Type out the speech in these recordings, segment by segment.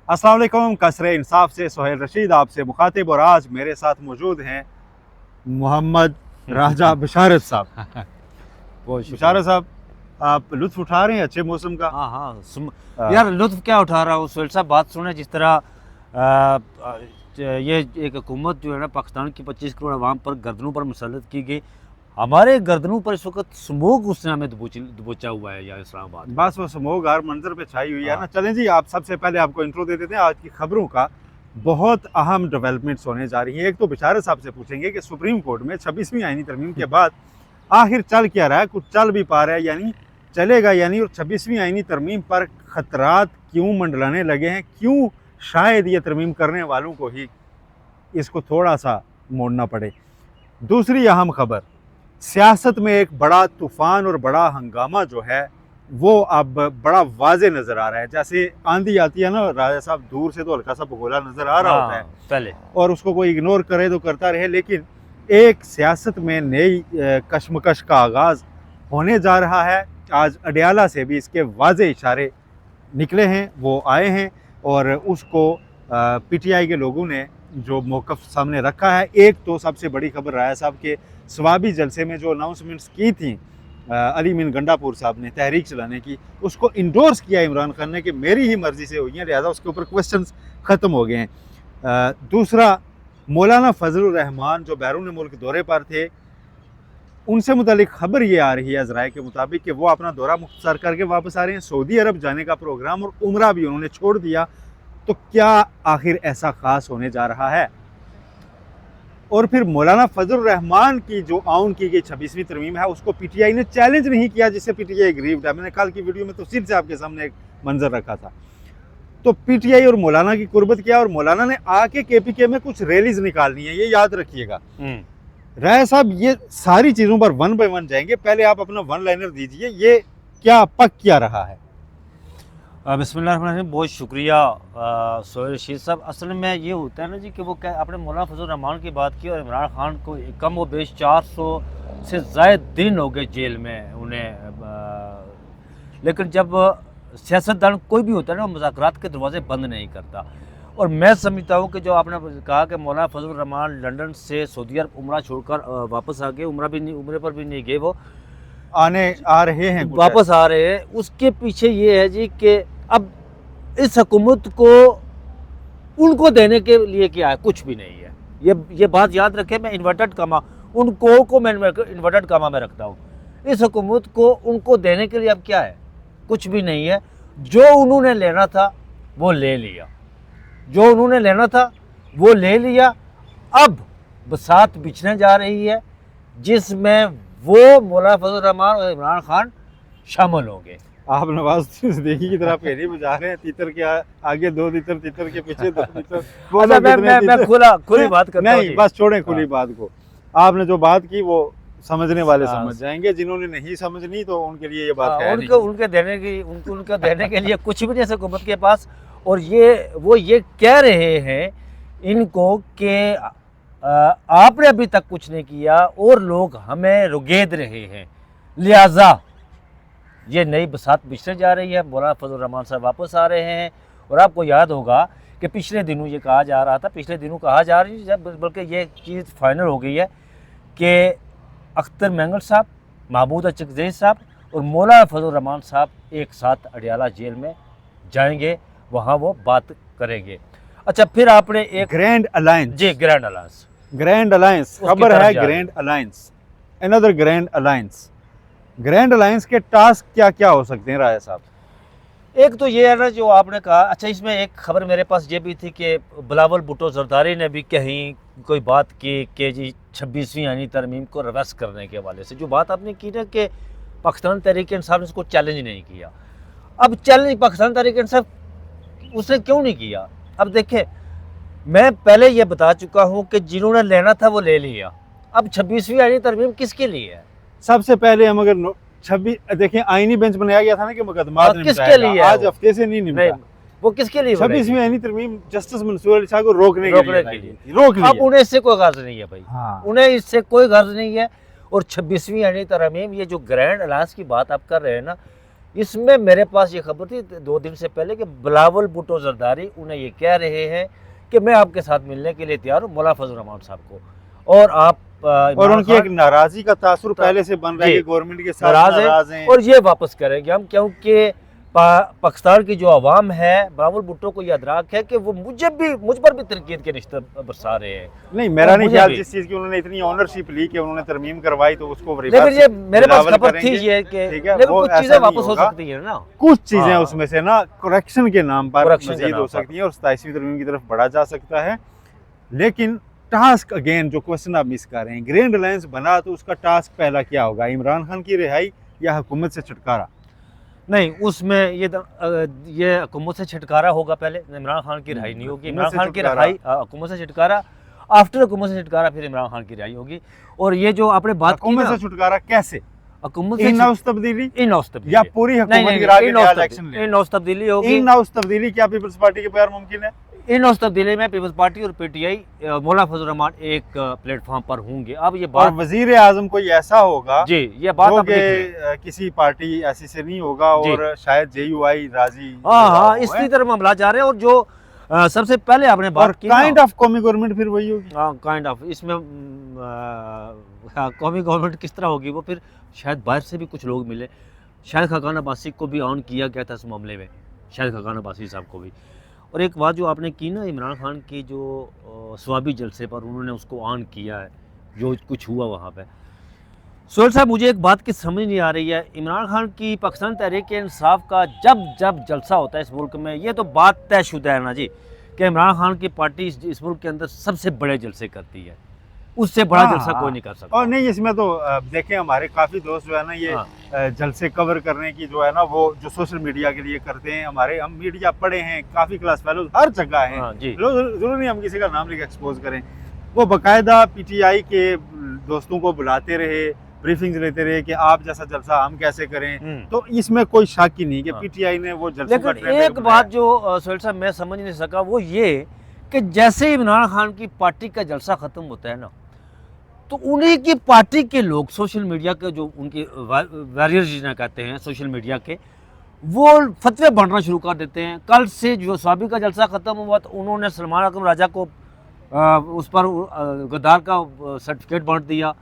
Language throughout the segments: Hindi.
अस्सलाम वालेकुम। कसरे इंसाफ से सोहेल रशीद आपसे मुखातिब और आज मेरे साथ मौजूद हैं मोहम्मद राजा बिशारत साहब। बहुत बिशारत साहब, आप लुत्फ उठा रहे हैं अच्छे मौसम का? हाँ हाँ आ, यार लुत्फ क्या उठा रहा हूँ सोहेल साहब, बात सुने जिस तरह ये एक हुकूमत जो है ना पाकिस्तान की 25 करोड़ आवाम पर गर्दनों पर मुसल्लत की गई। हमारे गर्दनों पर इस वक्त स्मोक उसने हमें दबोचा हुआ है यार इस्लामाबाद में। बस वो स्मोक हर मंजर पे छाई हुई है ना। हाँ। चलें जी, आप सबसे पहले आपको इंट्रो दे देते हैं आज की खबरों का। बहुत अहम डेवलपमेंट्स होने जा रही हैं। एक तो बिशारत साहब से पूछेंगे कि सुप्रीम कोर्ट में 26वीं आईनी तरमीम के बाद आखिर चल क्या रहा है, कुछ चल भी पा रहा है यानी चलेगा यानी, और 26वीं आईनी तरमीम पर खतरात क्यों मंडलाने लगे हैं, क्यों शायद ये तरमीम करने वालों को ही इसको थोड़ा सा मोड़ना पड़े। दूसरी अहम खबर, सियासत में एक बड़ा तूफान और बड़ा हंगामा जो है वो अब बड़ा वाजे नज़र आ रहा है। जैसे आंधी आती है ना राजा साहब, दूर से तो हल्का सा भगोला नज़र आ रहा होता है पहले और उसको कोई इग्नोर करे तो करता रहे, लेकिन एक सियासत में नई कशमकश का आगाज़ होने जा रहा है। आज अडियाला से भी इसके वाजे इशारे निकले हैं, वो आए हैं और उसको पीटीआई के लोगों ने जो मौक़िफ़ सामने रखा है। एक तो सबसे बड़ी खबर राया साहब के सवाबी जलसे में जो अनाउंसमेंट्स की थी अली मीन गंडापुर साहब ने तहरीक चलाने की, उसको इंडोर्स किया इमरान खान ने कि मेरी ही मर्ज़ी से हुई है, लिहाजा उसके ऊपर क्वेश्चंस ख़त्म हो गए हैं। दूसरा, मौलाना फजलुर रहमान जो बैरून मुल्क दौरे पर थे, उनसे मुतालिक खबर ये आ रही है ज़राए के मुताबिक कि वो अपना दौरा मुख्तसर करके वापस आ रहे हैं। सऊदी अरब जाने का प्रोग्राम और उम्रा भी उन्होंने छोड़ दिया। तो क्या आखिर ऐसा ख़ास होने जा रहा है? और फिर मौलाना फजलुर रहमान की जो आउन की गई 26वीं तरमीम है उसको पीटीआई ने चैलेंज नहीं किया, जिससे पीटीआई ग्रीव्ड है। मैंने कल की वीडियो में तफसील से आपके सामने एक मंजर रखा था। तो पीटीआई और मौलाना की कुर्बत क्या, और मौलाना ने आके केपीके में कुछ रैलीज निकालनी है, ये याद रखिएगा। राय साहब ये सारी चीज़ों पर वन बाय वन जाएंगे, पहले आप अपना वन लाइनर दीजिए, ये क्या पक क्या रहा है? बिस्मिल्लाहिर्रहमानिर्रहीम, बहुत शुक्रिया सोहेल रशीद साहब। असल में ये होता है ना जी कि वो क्या आपने मौलाना फजलुर रहमान की बात की और इमरान खान को कम व बेश 400 से ज़ायद दिन हो गए जेल में उन्हें। लेकिन जब सियासतदान कोई भी होता है ना, वो मुज़ाकरात के दरवाजे बंद नहीं करता। और मैं समझता हूँ कि जो आपने कहा कि मौलाना फजलुर रहमान लंदन से सऊदी अरब उम्रा छोड़कर वापस आ गए, उम्रे पर भी नहीं गए, वो आ रहे हैं, वापस आ रहे हैं। उसके पीछे ये है जी कि अब इस हुकूमत को उनको देने के लिए क्या है, कुछ भी नहीं है। ये बात याद रखें, मैं इन्वर्टेड कामा उनको को मैं इन्वर्टेड कामा में रखता हूँ। इस हुकूमत को उनको देने के लिए अब क्या है, कुछ भी नहीं है। जो उन्होंने लेना था वो ले लिया, जो उन्होंने लेना था वो ले लिया। अब बसात बिछने जा रही है जिसमें वो मौलाना फजलुर रहमान और इमरान खान शामिल होंगे। आप नवाज सिद्दीकी की तरह पहले बजा रहे हैं, तीतर के आगे दो तीतर, तीतर के पीछे दो तीतर। अच्छा, मैं खुली बात करता हूं। नहीं, बस छोड़ें खुली बात को। आपने जो बात की वो समझने वाले समझ जाएंगे, जिन्होंने नहीं समझनी तो उनके लिए ये बात है नहीं। उनके देने के लिए कुछ भी नहीं है हुकूमत के पास। और वो ये कह रहे हैं इनको कि आपने अभी तक कुछ नहीं किया और लोग हमें रुगेद रहे हैं, लिहाजा ये नई बसात बिछने जा रही है। मौलाना फजलुर रहमान साहब वापस आ रहे हैं। और आपको याद होगा कि पिछले दिनों ये कहा जा रहा था, पिछले दिनों कहा जा रही है, बल्कि ये चीज़ फाइनल हो गई है कि अख्तर मैंगल साहब, महमूद चकजई साहब और मौलाना फजलुर रहमान साहब एक साथ अडियाला जेल में जाएंगे, वहाँ वो बात करेंगे। अच्छा, फिर आपने एक ग्रैंड अलायंस, जी ग्रैंड अलायंस खबर है, grand alliance, another grand alliance. Grand alliance के टास्क क्या क्या हो सकते हैं राय साहब? एक तो ये है ना जो आपने कहा। अच्छा, इसमें एक खबर मेरे पास ये भी थी कि बिलावल भुट्टो जरदारी ने भी कहीं कोई बात की कि जी 26वीं आईनी तरमीम को रिवर्स करने के हवाले से जो बात आपने की ना कि पाकिस्तान तहरीक इंसाफ ने इसको चैलेंज नहीं किया। अब चैलेंज पाकिस्तान तहरीक इंसाफ उसने क्यों नहीं किया? अब देखें, मैं पहले ये बता चुका हूँ कि जिन्होंने लेना था वो ले लिया। अब 26वीं आईनी तरमीम किसके लिए है? सबसे पहले हम अगर 26 देखें, आईनी बेंच बनाया गया था ना कि मुकदमा किसके लिए, आज हफ्ते से नहीं निपटा। वो किसके लिए? 26वीं आईनी तरमीम जस्टिस मंसूर अली शाह को रोकने के लिए रोक लिया। अब उन्हें इससे कोई गर्ज नहीं है भाई। हाँ। उन्हें इससे कोई गर्ज नहीं है। और 26वीं आईनी तरमीम, ये जो ग्रैंड अलायंस की बात आप कर रहे हैं ना, इसमें मेरे पास ये खबर थी 2 दिन से पहले कि बिलावल भुट्टो जरदारी उन्हें ये कह रहे हैं कि मैं आपके साथ मिलने के लिए तैयार हूँ मौलाना फजल रहमान साहब को, और आप और उनकी एक नाराजगी का तासुर पहले से बन रहा है कि गवर्नमेंट के साथ नाराज हैं और ये वापस करेंगे हम, क्योंकि पाकिस्तान की जो आवाम है, बिलावल भुट्टो को यह अदराक है कि वो मुझ पर भी तनकीद के निश्तर बरसा रहे हैं। नहीं, मेरा नहीं मुझे ख्याल भी। जिस चीज की उन्होंने इतनी ऑनरशिप ली कि उन्होंने तरमीम करवाई तो उसको लेकिन ये मेरे पास बिलावल खबर थी करेंगे, ये कि ठीक है, लेकिन वो कुछ ऐसा चीजें नहीं वापस हो होगा। सकती है ना, कुछ चीजें हाँ। उसमें से ना करेक्शन के नाम पर Correction के मजीद नाम हो पर। सकती है और 27वीं तरमीम की तरफ बढ़ा जा सकता है। लेकिन टास्क अगेन जो क्वेश्चन आप मिस कर रहे हैं, ग्रैंड अलायंस बना तो उसका टास्क पहला क्या होगा, इमरान खान की रिहाई या हुकूमत से छुटकारा? नहीं उसमें ये हुकूमत से छुटकारा होगा, पहले इमरान खान की रिहाई नहीं होगी। इमरान खान की रिहाई हुकूमत से छुटकारा, आफ्टर हुकूमत से छुटकारा फिर इमरान खान की रिहाई होगी। और ये जो आपने बात की हुकूमत ना, से छुटकारा कैसे, हुकूमत इन से हाउस तब्दीली इन हाउस तब्दीली या पूरी हुकूमत गिरा के नया इलेक्शन इन हाउस तब्दीली होगी। इन हाउस तब्दीली क्या पीपल्स पार्टी के बगैर मुमकिन है? इन हाउस तब्दीली में पीपल्स पार्टी और पीटीआई मौलाना फजल रहमान एक प्लेटफॉर्म पर होंगे। अब ये और बात वजीर आजम कोई ऐसा होगा जी, ये बात जो आप लिख कि लें। किसी पार्टी ऐसी से नहीं होगा और शायद जेयूआई राजी हाँ इसी तरह मामला जा रहे हैं। और जो सबसे पहले आपने और बात की काइंड ऑफ कौमी गवर्नमेंट फिर वही होगी। काइंड ऑफ इसमें कौमी गवर्नमेंट किस तरह होगी, वो फिर शायद बाहर से भी कुछ लोग मिले। शायद खाकान अब्बासी को भी ऑन किया गया था इस मामले में, शायद खाकान अब्बासी साहब को भी। और एक बात जो आपने की ना, इमरान खान की जो स्वाबी जलसे पर उन्होंने उसको ऑन किया है, जो कुछ हुआ वहाँ पे। सोहेल साहब, मुझे एक बात की समझ नहीं आ रही है, इमरान खान की पाकिस्तान तहरीक इंसाफ का जब जलसा होता है इस मुल्क में, ये तो बात तयशुदा है ना जी कि इमरान खान की पार्टी इस मुल्क के अंदर सबसे बड़े जलसे करती है, उससे बड़ा जलसा कोई नहीं कर सकता। और नहीं, इसमें तो देखें हमारे काफ़ी दोस्त जो है ना ये जलसे कवर करने की जो है ना वो जो सोशल मीडिया के लिए करते हैं, हमारे हम मीडिया पढ़े हैं, काफ़ी क्लास फेलोज हर जगह हैं, जरूर नहीं हम किसी का नाम लेकर एक्सपोज करें, वो बाकायदा पीटीआई के दोस्तों को बुलाते रहे, ब्रीफिंग्स लेते रहे कि आप जैसा जलसा हम कैसे करें। तो इसमें कोई शक ही नहीं कि पीटीआई ने वो जलसे का लेकिन एक बात जो सोहेल साहब मैं समझ नहीं सका, वो ये कि जैसे इमरान खान की पार्टी का जलसा ख़त्म होता है ना, तो उन्हीं की पार्टी के लोग सोशल मीडिया के जो उनके वॉरियर्स जिन्हें कहते हैं सोशल मीडिया के, वो फतवे बांटना शुरू कर देते हैं। कल से जो स्वाबी का जलसा ख़त्म हुआ तो उन्होंने सलमान अकरम राजा को उस पर गद्दार का सर्टिफिकेट बांट दिया।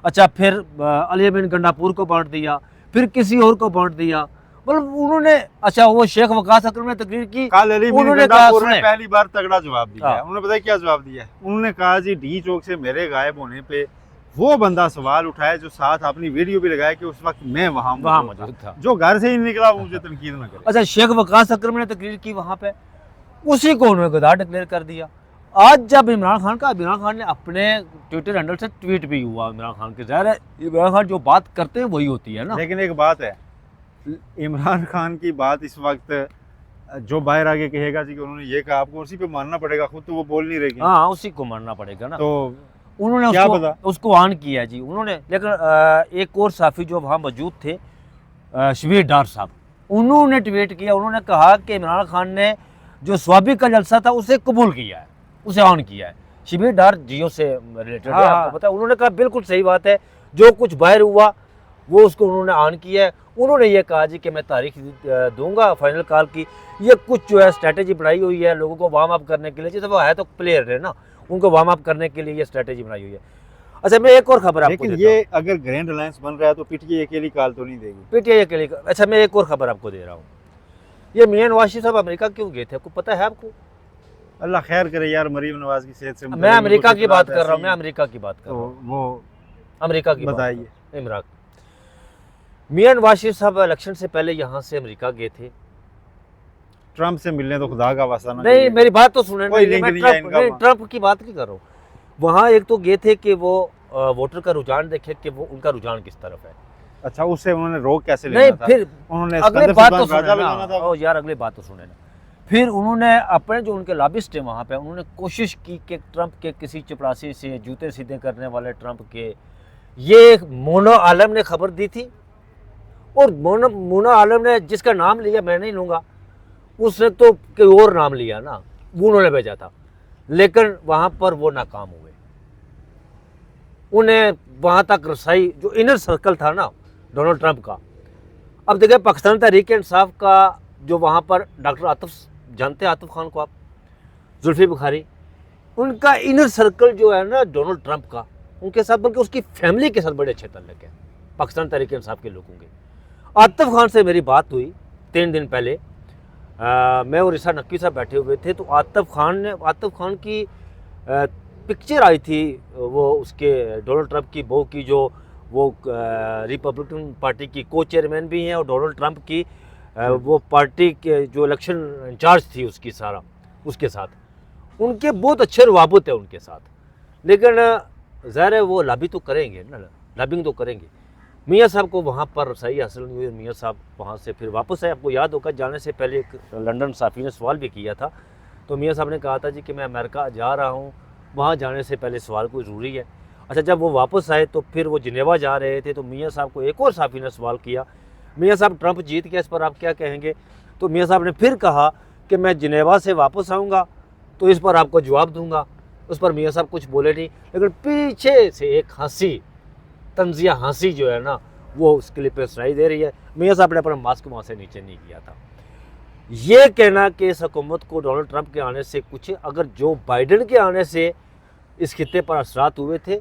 अच्छा, फिर अली बिन गंडापुर को बांट दिया, फिर किसी और को बांट दिया। मतलब उन्होंने, अच्छा वो शेख वकास अकरम ने तकरीर की, उन्होंने पहली बार तगड़ा जवाब दिया है। उन्होंने पता है क्या जवाब दिया है? उन्होंने कहा जी डी चौक से मेरे गायब होने पे वो बंदा सवाल उठाए जो साथ अपनी वीडियो भी लगाया कि उस वक्त मैं वहाँ मौजूद था, जो घर से ही निकला वो मुझे तनकीद न करे। अच्छा, शेख वकास अकरम ने तकरीर की वहाँ पे, उसी को उन्होंने गद्दार डिक्लेयर कर दिया। आज जब इमरान खान ने अपने ट्विटर हैंडल से ट्वीट भी हुआ इमरान खान के, ज़ाहिर है इमरान खान जो बात करते हैं वही होती है ना। लेकिन एक बात है, इमरान खान की बात इस वक्त जो बाहर आगे कहेगा जी कि उन्होंने ये कहा, आपको उसी पे मानना पड़ेगा, खुद तो वो बोल नहीं रहे। हाँ, उसी को मानना पड़ेगा ना। तो उन्होंने क्या उसको ऑन किया जी उन्होंने। लेकिन एक और साफ़ी जो वहाँ मौजूद थे, शबीर डार साहब, उन्होंने ट्वीट किया, उन्होंने कहा कि इमरान खान ने जो स्वाबी का जलसा था उसे कबूल किया है, उसे ऑन किया है। शबीर डार जियो से रिलेटेड है, आपको पता है। उन्होंने कहा बिल्कुल सही बात है, जो कुछ बाहर हुआ वो उसको उन्होंने ऑन किया है। उन्होंने ये कहा जी कि मैं तारीख दूंगा फाइनल कॉल की, ये कुछ जो है स्ट्रैटेजी बनाई हुई है लोगों को वार्म अप करने के लिए, जैसे वो है तो प्लेयर है ना, उनको वार्म अप करने के लिए ये स्ट्रैटेजी बनाई हुई है। अच्छा, मैं एक और खबर आपको देता हूं। ये अगर ग्रैंड अलायंस बन रहा है तो पीटीआई अकेली कॉल तो नहीं देगी, पीटीआई अकेली। अच्छा, मैं एक और खबर आपको दे रहा हूँ। ये मियां नवाज शरीफ साहब अमेरिका क्यों गए थे, आपको पता है? आपको अल्लाह खैर करे यार, मरीम नवाज की सेहत से। मैं अमेरिका की बात कर रहा हूँ, मैं अमेरिका की बात कर रहा हूँ, वो अमेरिका की बताइए। इमरान मियां नवाज शरीफ साहब इलेक्शन से पहले यहाँ से अमेरिका गए थे ट्रंप से मिलने, तो खुदा का वास्ता ना। नहीं, मेरी बात तो सुने, मैं ट्रंप की बात नहीं कर रहा हूँ। वहाँ एक तो गए थे कि वो वोटर का रुझान देखे कि वो उनका रुझान किस तरफ है। अच्छा, उससे उन्होंने रोक कैसे लेना नहीं था? फिर उन्होंने अगली बात तो सुने ना, ओ यार अगली बात तो सुने ना। फिर उन्होंने अपने जो उनके लॉबिस्ट हैं वहाँ पे, उन्होंने कोशिश की कि ट्रंप के किसी चपरासी से, जूते सीधे करने वाले ट्रंप के, ये मोनो आलम ने खबर दी थी। और मोनो आलम ने जिसका नाम लिया मैं नहीं लूँगा, उसने तो कोई और नाम लिया ना, वो उन्होंने भेजा था, लेकिन वहाँ पर वो नाकाम हुए। उन्हें वहाँ तक रसाई, जो इनर सर्कल था ना डोनाल्ड ट्रंप का, अब देखिए पाकिस्तान तहरीक इंसाफ का जो वहाँ पर डॉक्टर आतिफ, जानते हैं आतिफ खान को आप, जुल्फी बुखारी, उनका इनर सर्कल जो है ना डोनाल्ड ट्रंप का, उनके साथ बल्कि उसकी फैमिली के साथ बड़े अच्छे ताल्लुक हैं पाकिस्तान तहरीक इंसाफ के लोगों के। आतिफ खान से मेरी बात हुई 3 दिन पहले, मैं और ईसा नक्वी साहब बैठे हुए थे, तो आतिफ खान की पिक्चर आई थी, वो उसके डोनाल्ड ट्रंप की बहू की, जो वो रिपब्लिकन पार्टी की को चेयरमैन भी हैं और डोनाल्ड ट्रंप की वो पार्टी के जो इलेक्शन इंचार्ज थी उसकी सारा, उसके साथ उनके बहुत अच्छे रवाबत है उनके साथ। लेकिन ज़ाहिर है वो लॉबी तो करेंगे ना, लॉबिंग तो करेंगे। मियाँ साहब को वहाँ पर सही हासिल नहीं हुई, मियाँ साहब वहाँ से फिर वापस आए। आपको याद होगा जाने से पहले एक लंदन साफ़ी ने सवाल भी किया था, तो मियाँ साहब ने कहा था जी कि मैं अमेरिका जा रहा हूँ, वहाँ जाने से पहले सवाल कोई ज़रूरी है। अच्छा, जब वो वापस आए तो फिर वो जिनेवा जा रहे थे, तो मियाँ साहब को एक और साफ़ी ने सवाल किया, मियाँ साहब ट्रंप जीत गया, इस पर आप क्या कहेंगे? तो मियाँ साहब ने फिर कहा कि मैं जिनेवा से वापस आऊँगा तो इस पर आपको जवाब दूँगा। उस पर मियाँ साहब कुछ बोले नहीं, लेकिन पीछे से एक हंसी, तंजिया हंसी जो है ना, वो उस क्लिप पे सुनाई दे रही है। मियाँ साहब ने अपना मास्क वहाँ से नीचे नहीं किया था। ये कहना कि इस हुकूमत को डोनाल्ड ट्रंप के आने से कुछ, अगर जो बाइडन के आने से इस खित्ते पर असरात हुए थे,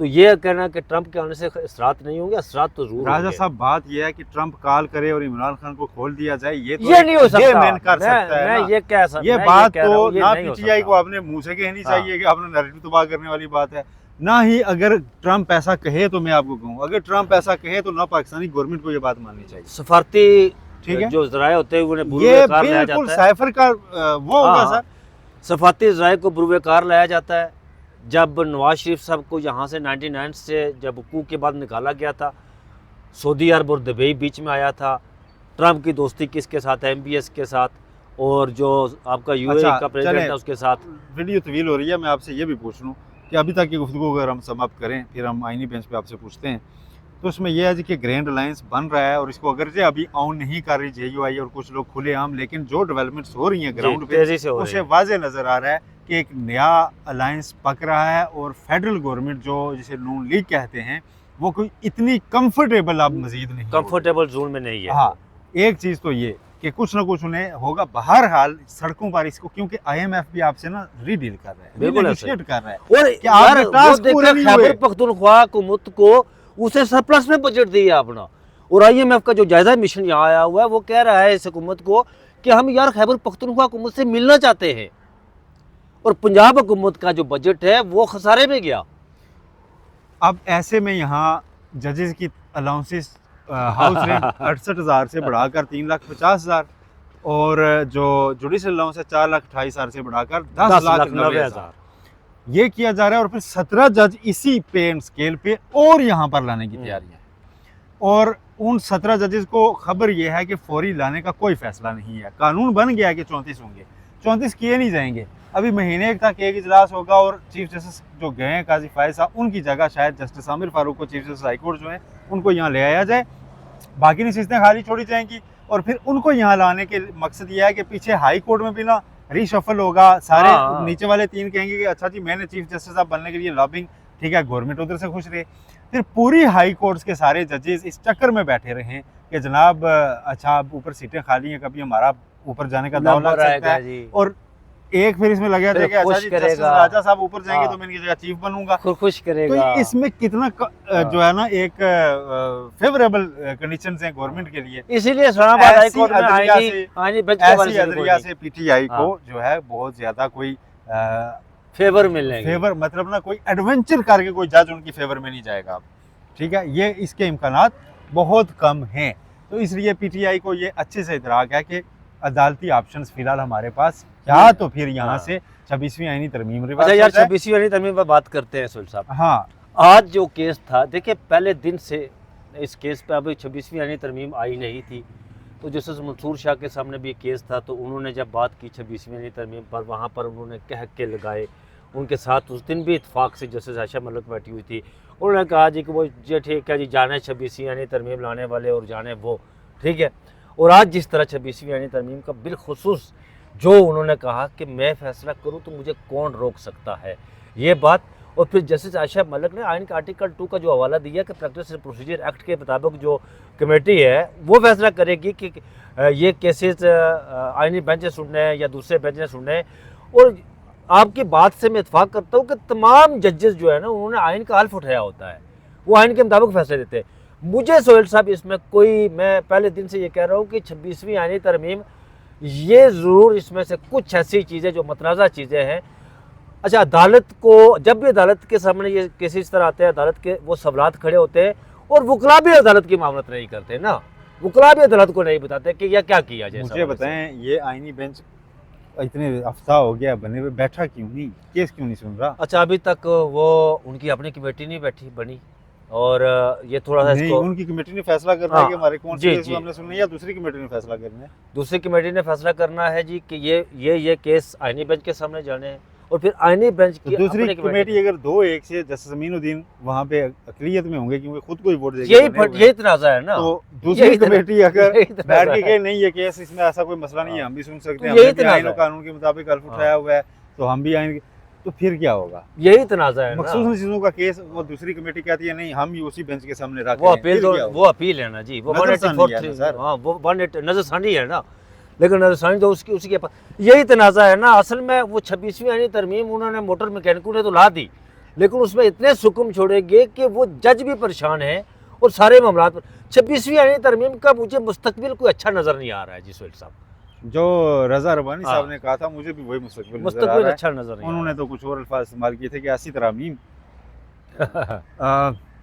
तो ये कहना कि ट्रंप के आने से असरात नहीं होंगे, असरात तो जरूर राजा होंगे। साहब, बात यह है कि ट्रंप कॉल करे और इमरान खान को खोल दिया जाए, ये तो ये नहीं हो सकता। मैन कर सकता है मैं ना। ये कह सकता, ये मैं बात कह रहा तो हूँ, ये ना नहीं हो पीटीआई सकता। को आपने मुंह से कहनी हाँ। चाहिए कि आपने नैरेटिव तबाह करने वाली बात है, ना ही अगर ट्रंप ऐसा कहे तो मैं आपको कहूँ, अगर ट्रंप ऐसा कहे तो ना पाकिस्तानी गवर्नमेंट को ये बात माननी चाहिए। सफारती ठीक है, जो जराए होते हैं उन्हें ये बुरुएकार लाया बिल्कुल जाता है। साइफर का वो होगा हाँ, सर। सफारती जराए को बुरुएकार लाया जाता है। जब नवाज शरीफ साहब को यहाँ से 99 से जब कू के बाद निकाला गया था, सऊदी अरब और दुबई बीच में आया था, ट्रंप की दोस्ती किसके साथ है? MBS के साथ, और जो आपका UAE अच्छा, का प्रेसिडेंट चलें। है उसके साथ। वीडियो तवील हो रही है, मैं आपसे ये भी पूछ लूँ कि अभी तक की गुफ्तगू अगर हम समाप्त करें फिर हम आईनी बेंच पे आपसे पूछते हैं, तो उसमें यह है जी कि ग्रैंड अलायंस बन रहा है और इसको अगर से अभी ऑन नहीं कर रही JUI और कुछ लोग खुलेआम, लेकिन जो डेवलपमेंट्स हो रही हैं ग्राउंड पे तेजी से हो रही उसे है। वाज़े नज़र आ रहा है कि एक नया अलायंस पक रहा है और फेडरल गवर्नमेंट जो जिसे नून लीग कहते हैं वो कोई इतनी कंफर्टेबल अब मजीद नहीं होगी। कंफर्टेबल जोन में नहीं है। हाँ, एक चीज़ तो ये कि कुछ ना कुछ उन्हें होगा। बहरहाल सड़कों पर इसको, क्योंकि IMF भी आपसे ना रीडील कर रहा है, बिल्कुल renegotiate कर रहा है और कि आपने यार टास्क वो पूरे देखा नहीं हुए। खैबर पख्तूनख्वा हुकूमत को उसे सरप्लस में बजट दिया अपना, और IMF का जो जायजा मिशन यहाँ आया हुआ है वो कह रहा है इस हुकूमत को कि हम यार खैबर पख्तूनख्वा हुकूमत से मिलना चाहते हैं, और पंजाब हुकूमत का जो बजट है वो खसारे में गया। अब ऐसे में यहाँ जजेस की अलाउंसेस हाउस रेंट 68,000 से बढ़ाकर 3,50,000 और जो जुडिशल अलाउंस है 4,28,000 से बढ़ाकर 10,90,000 ये किया जा रहा है। और फिर 17 जज इसी पे एंड स्केल पे और यहाँ पर लाने की तैयारी है। और उन 17 जजेस को खबर यह है कि फौरी लाने का कोई फैसला नहीं है। कानून बन गया है कि 34 होंगे, 34 किए नहीं जाएंगे। अभी महीने तक एक इजलास होगा और चीफ जस्टिस जो गए हैं काजी फायद साहब, उनकी जगह शायद जस्टिस आमिर फारूक को, चीफ जस्टिस हाईकोर्ट जो है, उनको यहाँ ले आया जाए। बाकी नशिस्तें खाली छोड़ी जाएंगी और फिर उनको यहाँ लाने के मकसद ये है कि पीछे हाई कोर्ट में भी ना रीशफल होगा। सारे हाँ। नीचे वाले 3 कहेंगे कि अच्छा जी मैंने चीफ जस्टिस साहब बनने के लिए लॉबिंग, ठीक है, गवर्नमेंट उधर से खुश रहे। फिर पूरी हाई कोर्ट्स के सारे जजेस इस चक्कर में बैठे रहे कि जनाब अच्छा ऊपर सीटें खाली हैं, कभी हमारा ऊपर जाने का दाव लग सकता है। और एक फिर इसमें लगा जाए कि अच्छा जी जस्टिस राजा साहब ऊपर जाएंगे तो मैं इनकी जगह चीफ बनूंगा, खुश करेगा। तो इसमें कितना जो है ना एक फेवरेबल कंडीशंस हैं गवर्नमेंट के लिए। इसीलिए इस्लामाबाद हाई कोर्ट में ऐसी अदलिया से PTI को जो है बहुत ज्यादा कोई फेवर मिलने फेवर मतलब ना कोई एडवेंचर करके कोई जज उनकी फेवर में नहीं जाएगा। ठीक है, ये इसके इम्कानात बहुत कम हैं। तो इसलिए PTI को ये अच्छे से इतराक है कि अदालती ऑप्शंस फिलहाल हमारे पास क्या, तो फिर यहाँ से 26वीं आईनी तरमीम रिवाज। अच्छा यार 26वीं आईनी तरमीम पर बात करते हैं सुल साहब। हाँ, आज जो केस था, देखिए पहले दिन से इस केस पे अभी 26वीं आईनी तरमीम आई नहीं थी, तो जस्टिस मंसूर शाह के सामने भी एक केस था, तो उन्होंने जब बात की 26वीं आईनी तरमीम पर, वहाँ पर उन्होंने कह के लगाए। उनके साथ उस दिन भी इत्फाक से जस्टिस आयशा मलिक बैठी हुई थी, उन्होंने कहा जी कि वो जी ठीक है जी, जाने 26वीं आईनी तरमीम लाने वाले और जाने वो, ठीक है। और आज जिस तरह 26वीं आईनी तरमीम का बिलखुसूस जो उन्होंने कहा कि मैं फैसला करूं तो मुझे कौन रोक सकता है, ये बात, और फिर जस्टिस आयशा मलिक ने आइन के आर्टिकल 2 का जो हवाला दिया कि प्रैक्टिस एंड प्रोसीजर एक्ट के मुताबिक जो कमेटी है वो फैसला करेगी कि ये केसेस आइनी बेंच ने सुनने हैं या दूसरे बेंच ने सुनने हैं। और आपकी बात से मैं इत्फाक करता हूँ कि तमाम जजेस जो है ना उन्होंने आइन का हल्फ उठाया होता है, वो आइन के मुताबिक फैसले देते हैं। मुझे सोहेल साहब इसमें कोई, मैं पहले दिन से ये कह रहा हूँ कि 26वीं आइनी तरमीम ये ज़रूर इसमें से कुछ ऐसी चीज़ें जो मतनाज़ा चीज़ें हैं। अच्छा, अदालत को जब भी अदालत के सामने ये केसेस इस तरह आते हैं, अदालत के वो सवालात खड़े होते हैं और वकला भी अदालत की मामलत नहीं करते ना, वकला भी अदालत को नहीं बताते कि यह क्या किया जाए। मुझे बताएं, ये आईनी बेंच इतने हफ्ता हो गया बने हुए, बैठा क्यों नहीं, केस क्यों नहीं सुन रहा? अच्छा, अभी तक वो उनकी अपनी कमेटी नहीं बैठी बनी, और ये थोड़ा सा नहीं, इसको उनकी कमेटी ने फैसला करना है कि हमारे कौन से जी, केस जी। हमने सुनने, या दूसरी कमेटी ने फैसला करना है? दूसरी कमेटी ने फैसला करना है जी कि ये केस आईनी बेंच के सामने जाने हैं, और फिर आईनी बेंच तो की दूसरी अपनी कमेटी अगर 2-1 से जस्टिस अमीनुद्दीन वहाँ पे अकलियत में होंगे क्योंकि खुद को ही वोट देके बने हुए हैं, यही तनाज़ा है ना, तो दूसरी यही कमेटी अगर यही तनाज़ा बैठ के है। कहे नहीं ये केस इसमें ऐसा कोई मसला नहीं है, हम भी सुन सकते हैं, तो यही हमने भी तनाज़ा आईन और है। कानून के मुताबिक हल्फ उठाया हुआ है, तो हम भी आएंगे, तो फिर क्या होगा? यही तनाज़ा है ना। मखसूस चीजों का केस वो दूसरी कमेटी कहती है नहीं हम ही उसी बेंच के सामने रख वो रहे हैं, अपील फिर तो क्या होगा? वो अपील है ना जी, वो नज़रसानी 184 है ना सर। हाँ, वो 180 नज़रसानी है ना, लेकिन नज़रसानी तो उसी के पास यही तनाज़ा है ना। असल में वो 26वीं आईनी तरमीम उन्होंने मोटर मैकेनिकों ने तो ला दी, लेकिन उसमें इतने सुकुम छोड़ेंगे कि वो जज भी परेशान है और सारे मामला पर। 26वीं आईनी तरमीम का मुझे मुस्तकबिल कोई अच्छा नज़र नहीं आ रहा है जी सोहेल साहब। जो रजा रबानी हाँ। साहब ने कहा था मुझे भी वही मुस्तकबिल नजर आ मुस्तकबिल रहा है। अच्छा नज़र नहीं आ उन्होंने तो कुछ और अल्फाज इस्तेमाल किए थे कि ऐसी तरमीम।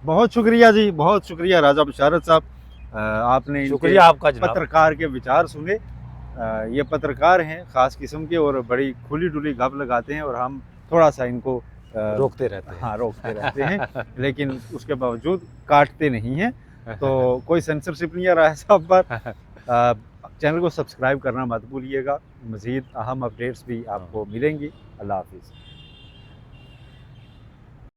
बहुत शुक्रिया जी, बहुत शुक्रिया राजा बशारत साहब, आपने इनके शुक्रिया आपका जनाब। पत्रकार के विचार सुने। ये पत्रकार हैं ख़ास किस्म के और बड़ी खुली डुली गप लगाते हैं और हम थोड़ा सा इनको रोकते रहते हैं। हाँ रोकते रहते हैं लेकिन उसके बावजूद काटते नहीं हैं, तो कोई सेंसरशिप नहीं आ रहा है साहब पर। चैनल को सब्सक्राइब करना मत भूलिएगा, मज़ीद अहम अपडेट्स भी आपको मिलेंगी। अल्लाह हाफिज़।